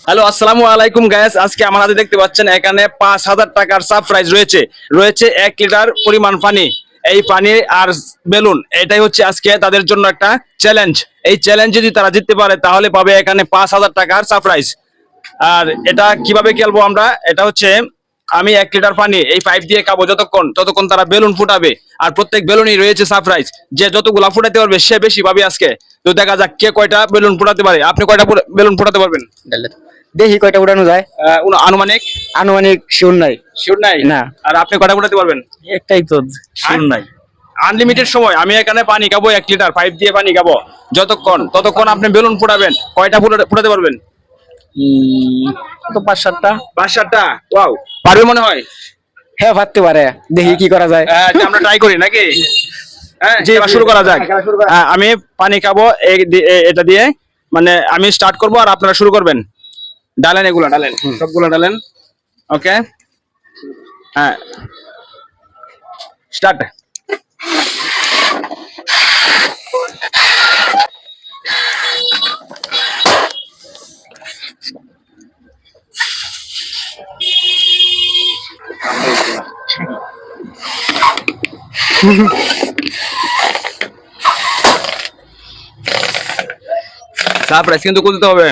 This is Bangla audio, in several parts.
হ্যালো, আসসালামু আলাইকুম গাইস। আজকে আমার হাতে দেখতে পাচ্ছেন এখানে 5,000 টাকার সারপ্রাইজ রয়েছে 1 লিটার পরিমাণ পানি। এই পানি আর বেলুন, এটাই হচ্ছে আজকে তাদের জন্য একটা চ্যালেঞ্জ। এই চ্যালেঞ্জ যদি তারা জিততে পারে তাহলে পাবে এখানে 5,000 টাকার সারপ্রাইজ। আর এটা কিভাবে খেলবো আমরা, এটা হচ্ছে আমি 1 লিটার পানি এই পাইপ দিয়ে খাবো ততক্ষণ তারা বেলুন ফুটাবে। আর প্রত্যেক বেলুনই রয়েছে সারপ্রাইজ। যে যতগুলা ফুটাতে পারবে সে বেশি পাবে আজকে। তো দেখা যাক কে কয়টা বেলুন ফুটাতে পারে। আপনি কয়টা বেলুন ফুটাতে পারবেন? দেখি কয়টা উড়ানো যায়। আনুমানিক আনুমানিক শিওর নাই। শিওর নাই না। আর আপনি কয়টা ফুটাতে পারবেন? একটাই তো শিওর নাই। আনলিমিটেড সময়। আমি এখানে পানি খাবো 1 লিটার পাইপ দিয়ে পানি খাবো ততক্ষণ আপনি বেলুন ফুটাবেন। কয়টা ফুটাতে পারবেন? তো 5-7টা। 5-7টা। ওয়াও, পারবে মনে হয়। হ্যাঁ পারতে পারে, দেখি কি করা যায়। যে আমরা ট্রাই করি নাকি? হ্যাঁ, এবার শুরু করা যাক। আমি পানি খাবো এটা দিয়ে, মানে আমি স্টার্ট করবো আর আপনারা শুরু করবেন। ডালেন, এগুলা ডালেন, সবগুলো ডালেন। ওকে, হ্যাঁ, স্টার্ট। সারপ্রাইজ কিন্তু খুলতে হবে।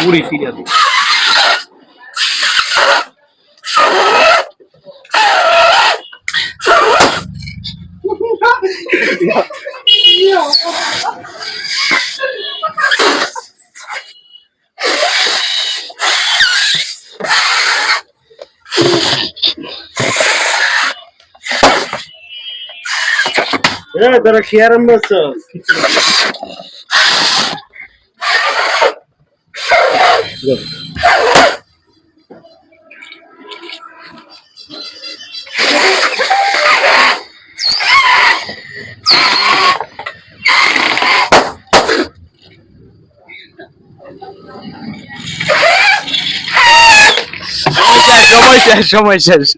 বুড়ি ফিরে তোরা শেয়ার আনবছ। সময় শেষ।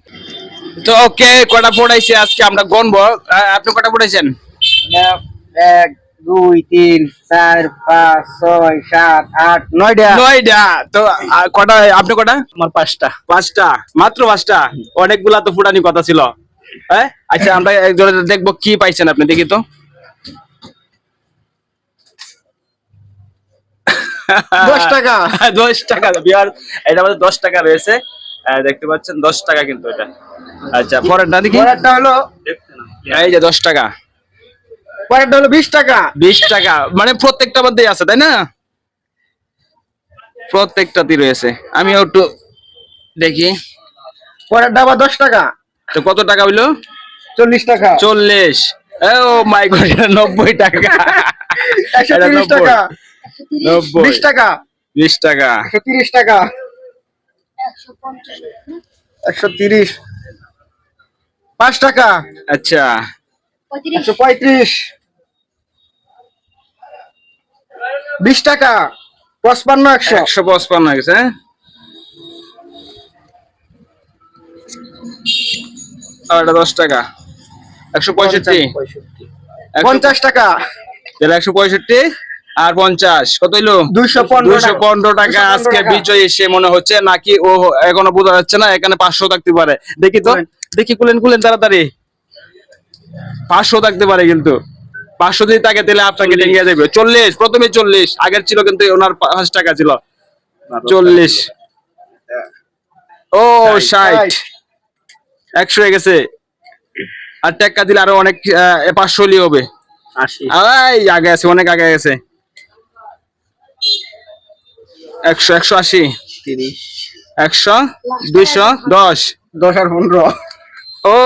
তো ওকে, কটা পড়াইছে আজকে আমরা গণবো। আপনি কটা পড়াইছেন? 1 2 3 4 5 6 7 8 9টা। 9টা। তো কটা আপনি কটা? আমার 5টা। 5টা, মাত্র 5টা। অনেকগুলা তো ফুটানি কথা ছিল। হ্যাঁ, আচ্ছা, আমরা একজনের দেখবো কি পাইছেন আপনি, দেখি তো। 10 টাকা। 10 টাকা বিয়ার, এটা আমাদের 10 টাকা রয়েছে। দেখতে পাচ্ছেন 10 টাকা কিন্তু এটা। আচ্ছা, পরেরটা দেখি। পরেরটা হলো, এই যে 10 টাকা। পরেরটা হলো 20 টাকা। 20 টাকা, মানে প্রত্যেকটা মধ্যেই আছে তাই না? প্রত্যেকটাতেই রয়েছে। আমি একটু দেখি। পরেরটা আবার 10 টাকা। তো কত টাকা হইলো? 40 টাকা। 40। ও মাই গড, এটা 90 টাকা। 130 টাকা। 90। 20 টাকা। 20 টাকা। 130 টাকা। 130। 5 টাকা। আচ্ছা, 135। 20 টাকা। 55 100। 155 হয়ে গেছে। আর এটা 10 টাকা। 165। 50 টাকা। তাহলে 165 আর 50 কত হইলো? 215 টাকা। আজকে বিজয় এসে মনে হচ্ছে নাকি ও এখনো বোঝা যাচ্ছে না, এখানে 500 থাকতে পারে। দেখি তো, দেখি, কুলেন তাড়াতাড়ি। 500 থাকতে পারে কিন্তু। 500 যদি থাকে তাহলে আপনাকে ডেঙ্গিয়ে যাবে। 40, প্রথমে 40, আগের ছিল কিন্তু ওনার 5 টাকা ছিল। 40। ও 60। 100 হয়ে গেছে। আর টাকা দিলে আরো অনেক, 500 হলেই হবে। 80। আগে আছে, অনেক আগে গেছে। 100, 180, 30, 100, 210, 10 আর 15, ও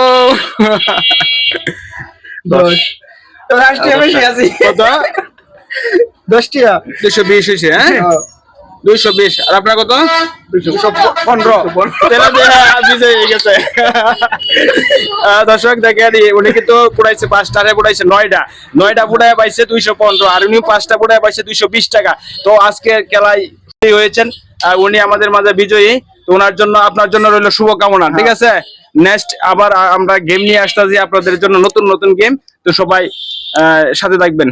10। তো লাস্টে বেশি আছি। কত? 10 টাকা 220 হয়েছে, হ্যাঁ 220। আর আপনার কত? 215 তাহলে বিজয় হয়ে গেছে। দর্শক দেখেন উনি কিন্তু পুড়াইছে 5টারে পুড়াইছে 9টা পুড়ায় পাইছে 215, আর উনি 5টা পুড়ায় পাইছে 220 টাকা। তো আজকে খেলায় বিজয়ী হয়েছেন, উনি আমাদের মাঝে বিজয়ী। তো ওনার জন্য আপনার জন্য রইল শুভকামনা, ঠিক আছে? নেক্সট আবার আমরা গেম নিয়ে আসতেছি আপনাদের জন্য, নতুন নতুন গেম। তো সবাই সাথে থাকবেন।